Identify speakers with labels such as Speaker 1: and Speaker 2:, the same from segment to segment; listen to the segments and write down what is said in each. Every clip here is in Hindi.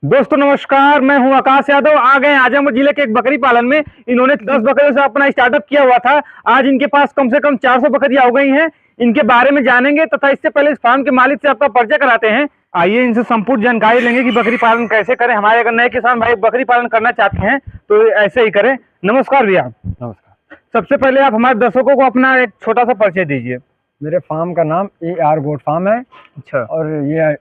Speaker 1: दोस्तों नमस्कार, मैं हूं आकाश यादव। आ गए आजमगढ़ जिले के एक बकरी पालन में। इन्होंने 10 बकरियों से अपना स्टार्टअप किया हुआ था। आज इनके पास कम से कम 400 बकरियां हो गई हैं। इनके बारे में जानेंगे तथा इससे पहले इस फार्म के मालिक से आपका परिचय कराते हैं। आइए इनसे संपूर्ण जानकारी लेंगे कि बकरी पालन कैसे करें। हमारे अगर नए किसान भाई बकरी पालन करना चाहते हैं तो ऐसे ही करें। नमस्कार भैया।
Speaker 2: नमस्कार।
Speaker 1: सबसे पहले आप हमारे दर्शकों को अपना एक छोटा सा परिचय दीजिए।
Speaker 2: मेरे फार्म का नाम AR गोट फार्म है।
Speaker 1: अच्छा।
Speaker 2: और ये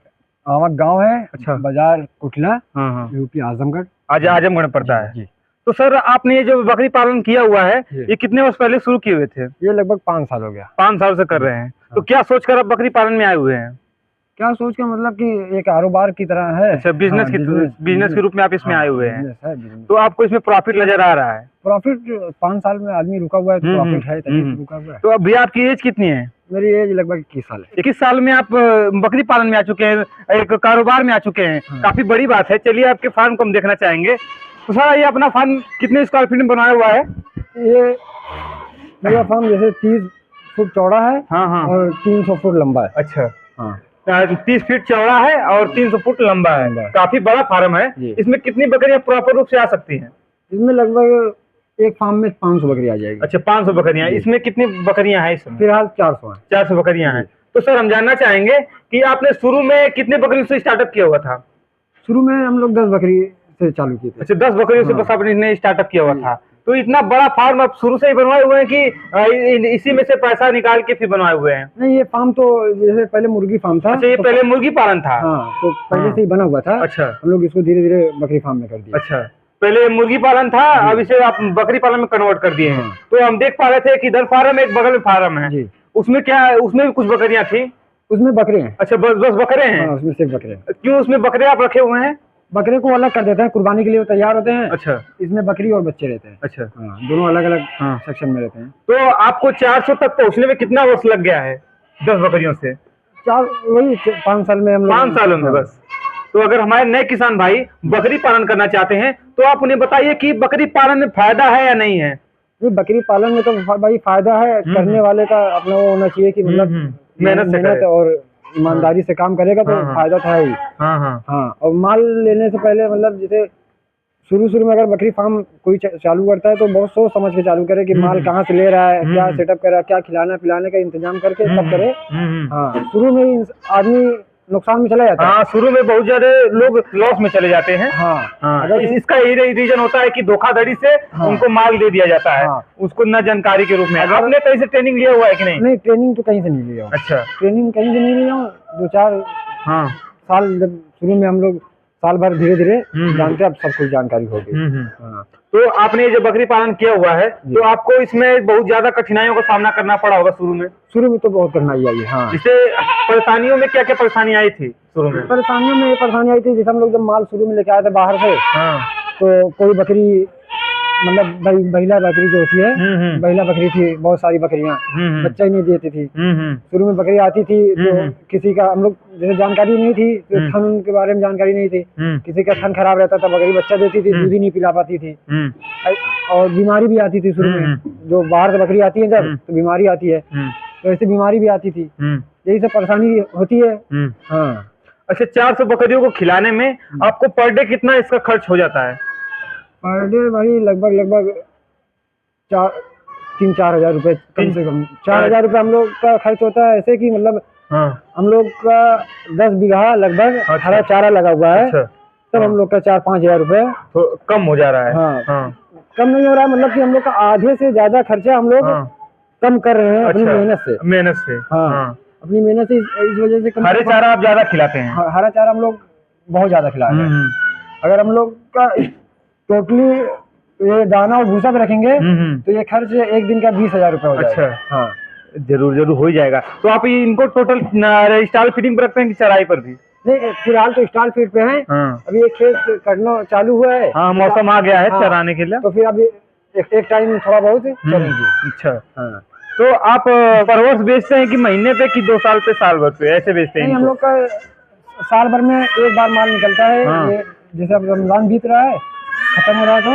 Speaker 2: आमक गांव है।
Speaker 1: अच्छा।
Speaker 2: बाजार कुटला।
Speaker 1: हाँ।
Speaker 2: यूपी आजमगढ़।
Speaker 1: आजमगढ़ में पड़ता है
Speaker 2: जी।
Speaker 1: तो सर आपने ये जो बकरी पालन किया हुआ है ये कितने वर्ष पहले शुरू किए हुए थे?
Speaker 2: ये लगभग 5 साल हो गया।
Speaker 1: 5 साल से कर रहे हैं। तो क्या सोचकर आप बकरी पालन में आए हुए हैं?
Speaker 2: क्या सोच के, मतलब कि एक कारोबार की तरह है।
Speaker 1: अच्छा, बिजनेस के रूप में आप इसमें आए हुए हैं। तो आपको इसमें प्रॉफिट नजर आ रहा है?
Speaker 2: प्रॉफिट 5 साल में आदमी रुका हुआ है तो प्रॉफिट है, तभी तो रुका हुआ है।
Speaker 1: तो अभी आपकी एज कितनी है?
Speaker 2: मेरी एज लगभग 21 साल है।
Speaker 1: 21 साल में आप बकरी पालन में आ चुके हैं, एक कारोबार में आ चुके हैं। काफी बड़ी बात है। चलिए आपके फार्म को हम देखना चाहेंगे। तो सर ये अपना फार्म कितने स्क्वायर फीट में बनाया हुआ है?
Speaker 2: ये मेरा फार्म जैसे 30 फुट चौड़ा है।
Speaker 1: हाँ।
Speaker 2: और 300 फुट लंबा है।
Speaker 1: अच्छा।
Speaker 2: हाँ,
Speaker 1: 30 फीट चौड़ा है और 300 फुट लंबा है। काफी बड़ा फार्म है। इसमें कितनी बकरियां प्रॉपर रूप से आ सकती हैं?
Speaker 2: इसमें लगभग एक फार्म में 500 बकरी आ जाएगी।
Speaker 1: अच्छा, 500 बकरियां। इसमें कितनी बकरियां हैं इसमें?
Speaker 2: फिलहाल 400 है।
Speaker 1: 400 बकरियां हैं। तो सर हम जानना चाहेंगे कि आपने शुरू में कितने बकरियों से स्टार्टअप किया हुआ था?
Speaker 2: शुरू में हम लोग 10 बकरी से चालू किए थे।
Speaker 1: अच्छा, 10 बकरियों से बस आपने स्टार्टअप किया हुआ था। तो इतना बड़ा फार्म आप शुरू से ही बनवाए हुए हैं कि इसी में से पैसा निकाल के फिर बनवाए हुए हैं?
Speaker 2: नहीं, ये फार्म तो जैसे पहले मुर्गी फार्म था।
Speaker 1: अच्छा, ये
Speaker 2: तो
Speaker 1: पहले मुर्गी पालन था?
Speaker 2: हाँ, तो पहले से ही बना हुआ था।
Speaker 1: अच्छा।
Speaker 2: हम लोग इसको धीरे धीरे बकरी फार्म में कर दिया।
Speaker 1: अच्छा, पहले मुर्गी पालन था, अब इसे आप बकरी पालन में कन्वर्ट कर दिए हैं। तो हम देख पा रहे थे कि इधर फार्म है, एक बगल में फार्म है। उसमें क्या है? उसमें भी कुछ बकरियां थी?
Speaker 2: उसमें बकरे हैं।
Speaker 1: अच्छा, बस बकरे हैं?
Speaker 2: हाँ, उसमें सिर्फ बकरे हैं।
Speaker 1: क्यों उसमें बकरे आप रखे हुए हैं?
Speaker 2: बकरे को अलग कर देते हैं, कुर्बानी के लिए वो तैयार होते हैं।
Speaker 1: अच्छा।
Speaker 2: इसमें बकरी और बच्चे रहते हैं।
Speaker 1: अच्छा।
Speaker 2: हाँ, दोनों अलग अलग सेक्शन में रहते हैं।
Speaker 1: तो आपको 400 तक पहुंचने में कितना वर्ष लग गया है 10 बकरियों से?
Speaker 2: वही 5 साल में हम लोग।
Speaker 1: 5 सालों में बस। तो अगर हमारे नए किसान भाई बकरी पालन करना चाहते हैं तो आप उन्हें बताइए कि बकरी पालन में फायदा है या नहीं है?
Speaker 2: बकरी पालन में तो भाई फायदा है। करने वाले का अपना वो होना चाहिए कि मतलब मेहनत और ईमानदारी से काम करेगा तो फायदा था ही। हाँ। और माल लेने से पहले मतलब जैसे शुरू में अगर बकरी फार्म कोई चालू करता है तो बहुत सोच समझ के चालू करे कि माल कहाँ से ले रहा है, क्या सेटअप कर रहा है, क्या खिलाना पिलाने का इंतजाम करके तब करे। हाँ, शुरू में ही आदमी नुकसान में चला जाता है।
Speaker 1: हाँ, शुरू में बहुत ज्यादा लोग लॉस में चले जाते हैं।
Speaker 2: हाँ।
Speaker 1: अगर इसका यही रीजन होता है कि धोखाधड़ी से उनको माल दे दिया जाता है। उसको न जानकारी के रूप में। आपने कहीं से ट्रेनिंग लिया हुआ है कि नहीं?
Speaker 2: नहीं, ट्रेनिंग तो कहीं से नहीं लिया।
Speaker 1: अच्छा।
Speaker 2: ट्रेनिंग कहीं से नहीं लिया हूँ। 2-4 साल जब शुरू में हम लोग साल भर धीरे धीरे जानते, अब सब कुछ जानकारी हो गई।
Speaker 1: तो आपने जो बकरी पालन किया हुआ है तो आपको इसमें बहुत ज्यादा कठिनाइयों का सामना करना पड़ा होगा शुरू में?
Speaker 2: शुरू में तो बहुत कठिनाई आई है। हाँ।
Speaker 1: इससे परेशानियों में क्या क्या परेशानी आई थी शुरू में?
Speaker 2: परेशानियों में ये परेशानी आई थी, जैसे हम लोग जब माल शुरू में लेके आए थे बाहर से। तो कोई बकरी मतलब महिला बकरी जो होती है, महिला बकरी थी, बहुत सारी बकरियां बच्चा ही नहीं देती थी। शुरू में बकरी आती थी तो किसी का हम लोग जैसे जानकारी नहीं थी, तो थन के बारे में जानकारी नहीं थी। किसी का थन खराब रहता था, बकरी बच्चा देती थी, दूध ही नहीं पिला पाती थी। और बीमारी भी आती थी शुरू में। जो बाहर से बकरी आती है जब, तो बीमारी आती है, तो ऐसी बीमारी भी आती थी। यही सब परेशानी होती है। हाँ।
Speaker 1: अच्छा, 400 बकरियों को खिलाने में आपको पर डे कितना इसका खर्च हो जाता है?
Speaker 2: पर डे वही लगभग 3-4 हजार रुपए, कम से कम 4 हजार रुपए हम लोग का खर्च होता है। ऐसे कि मतलब हम लोग का 10 बीघा लगभग हरा चारा लगा हुआ है। तब हम लोग का 4-5 हजार रुपए
Speaker 1: तो कम हो जा रहा है।
Speaker 2: हाँ। कम नहीं हो रहा, मतलब कि हम लोग का आधे से ज्यादा खर्चा हम लोग कम कर रहे हैं अपनी मेहनत से। हाँ, अपनी मेहनत से। इस वजह से
Speaker 1: हरा चारा आप ज्यादा खिलाते हैं?
Speaker 2: हरा चारा हम लोग बहुत ज्यादा खिला रहे हैं। अगर हम लोग का टोटली ये दाना और भूसा भी रखेंगे तो ये खर्च एक दिन का 20 हजार रुपए हो जाएगा। अच्छा। हाँ,
Speaker 1: जरूर हो ही जाएगा। तो आप इनको टोटल स्टॉल फीडिंग पर रखते हैं कि चराई पर भी?
Speaker 2: नहीं, फिलहाल तो स्टॉल फीड पे हैं। अभी ये खेत कटना चालू हुआ है।
Speaker 1: हाँ, मौसम आ गया है चराने के लिए,
Speaker 2: तो फिर अभी एक टाइम थोड़ा बहुत चलेंगे।
Speaker 1: अच्छा। हाँ। तो आप परवर्ष बेचते हैं कि महीने पे कि 2 साल पे, साल भर पे ऐसे बेचते हैं?
Speaker 2: हम लोग का साल भर में एक बार माल निकलता है। ये जैसे अब रमजान बीत रहा है, खत्म हो रहा है, तो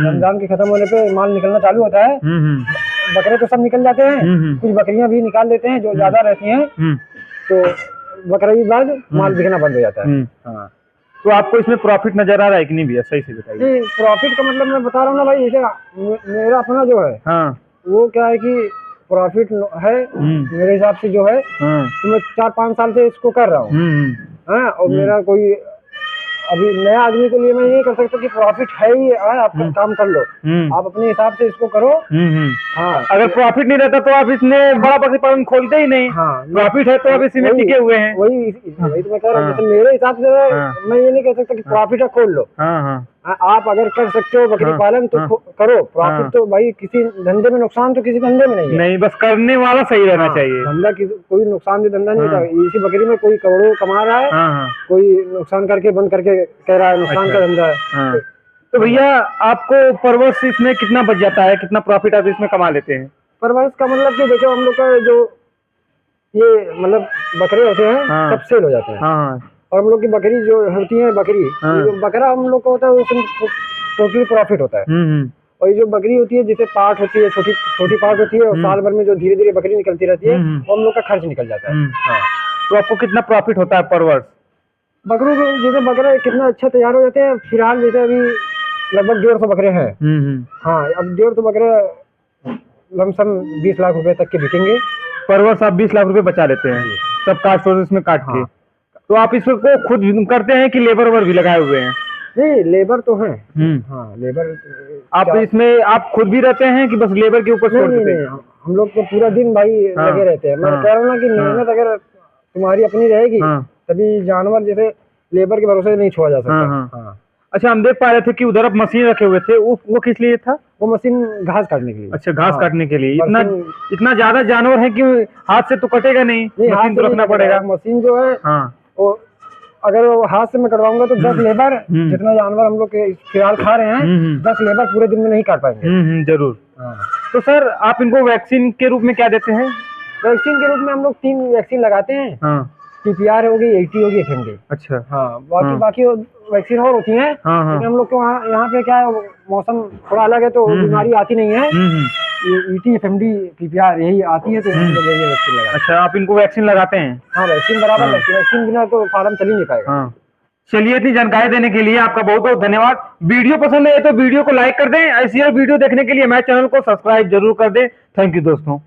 Speaker 2: रमजान के खत्म होने पे माल निकलना चालू होता है। बकरे तो सब निकल जाते हैं, कुछ बकरियां भी निकाल लेते हैं जो ज्यादा रहती हैं। तो बकरीद बाद माल बिकना बंद हो जाता है। हाँ।
Speaker 1: तो आपको इसमें प्रॉफिट नजर आ रहा है कि नहीं भैया, सही से बताइए।
Speaker 2: नहीं, प्रॉफिट का मतलब मैं बता रहा हूँ ना भाई, जैसे मेरा अपना जो है
Speaker 1: हाँ
Speaker 2: वो क्या है कि प्रॉफिट है मेरे हिसाब से जो है,
Speaker 1: हाँ
Speaker 2: तो मैं 4-5 साल से इसको कर रहा हूँ। हाँ, और मेरा कोई अभी नया आदमी के लिए मैं ये कर सकता हूँ कि प्रॉफिट है ही है, आप काम कर लो, आप अपने हिसाब से इसको करो। हाँ,
Speaker 1: अगर प्रॉफिट नहीं रहता तो आप इसमें बड़ा बकरी पालन खोलते ही नहीं।
Speaker 2: हाँ,
Speaker 1: प्रॉफिट है तो आप इसी में टिके हुए हैं।
Speaker 2: वही तो मैं कह रहा हूँ, जैसे मेरे हिसाब से मैं ये नहीं कह सकता कि प्रॉफिट है खोल लो। आप अगर कर सकते हो बकरी पालन तो करो, प्रॉफिट तो भाई किसी धंधे में नुकसान तो किसी धंधे में नहीं है।
Speaker 1: नहीं, बस करने वाला सही रहना चाहिए।
Speaker 2: धंधा कोई नुकसान भी धंधा नहीं होता। इसी बकरी में कोई करोड़ों कमा रहा है, कोई नुकसान करके बंद करके कह रहा है नुकसान का धंधा है।
Speaker 1: तो भैया आपको परवरिश इसमें कितना बच जाता है, कितना प्रॉफिट आप इसमें कमा लेते हैं?
Speaker 2: परवरिश का मतलब कि देखो, हम लोग का जो ये मतलब बकरे होते हैं सब सेल हो जाते हैं, और हम लोग की बकरी जो होती है बकरी, जो बकरा हम लोग का होता है उसमें टोटली प्रॉफिट होता है। और ये जो बकरी होती है जिसे पार्ट होती है, छोटी छोटी पार्ट होती है, और साल भर में जो धीरे धीरे बकरी निकलती रहती है, वो हम लोग का खर्च निकल जाता है।
Speaker 1: तो आपको कितना प्रॉफिट होता है पर वर्ष?
Speaker 2: बकरों के जैसे बकरे कितना अच्छा तैयार हो जाते हैं, फिलहाल जैसे अभी लगभग 150 बकरे हैं। हाँ, अब 150 बकरे लमसम 20 लाख रुपए तक के बिकेंगे।
Speaker 1: पर वर्ष आप 20 लाख रुपए बचा लेते हैं सब कास्ट और इसमें काट के। तो आप इसको खुद करते हैं कि लेबर वर्बर भी लगाए हुए हैं?
Speaker 2: नहीं, लेबर तो है। हाँ, लेबर
Speaker 1: आप इसमें आप खुद भी रहते हैं कि बस लेबर के ऊपर छोड़ देते हैं?
Speaker 2: हम लोग तो पूरा दिन भाई लगे रहते हैं। मैं कह रहा हूँ ना कि मेहनत अगर तुम्हारी अपनी रहेगी तभी जानवर जैसे लेबर के भरोसे नहीं छोड़ा जा सकता।
Speaker 1: अच्छा, हम देख पा रहे थे कि उधर आप मशीन रखे हुए थे, वो किस लिए था?
Speaker 2: वो मशीन घास काटने के लिए।
Speaker 1: अच्छा, घास काटने के लिए। इतना ज्यादा जानवर है कि हाथ से तो कटेगा नहीं, मशीन तो रखना पड़ेगा।
Speaker 2: मशीन जो है वो अगर हाथ से मैं कटवाऊंगा तो 10 लेबर जितना जानवर हम लोग फिलहाल खा रहे हैं, 10 लेबर पूरे दिन में नहीं काट पाएंगे।
Speaker 1: जरूर। तो सर आप इनको वैक्सीन के रूप में क्या देते हैं?
Speaker 2: वैक्सीन के रूप में हम लोग 3 वैक्सीन लगाते हैं। PPR होगी, 80 होगी, FMD।
Speaker 1: अच्छा।
Speaker 2: हाँ, बाकी वैक्सीन और होती हैं। लेकिन हम लोग को यहाँ पे क्या है, मौसम थोड़ा अलग है तो बीमारी आती नहीं है। ET, FMD, PPR यही आती है, तो हम लोग यही वैक्सीन लगाते हैं।
Speaker 1: अच्छा, आप इनको वैक्सीन लगाते हैं?
Speaker 2: हाँ, वैक्सीन बराबर, वैक्सीन बिना तो फार्म चल ही नहीं पाएगा।
Speaker 1: चलिए, इतनी जानकारी देने के लिए आपका बहुत बहुत धन्यवाद। वीडियो पसंद है तो वीडियो को लाइक कर दें। ऐसी वीडियो देखने के लिए हमारे चैनल को सब्सक्राइब जरूर कर दें। थैंक यू दोस्तों।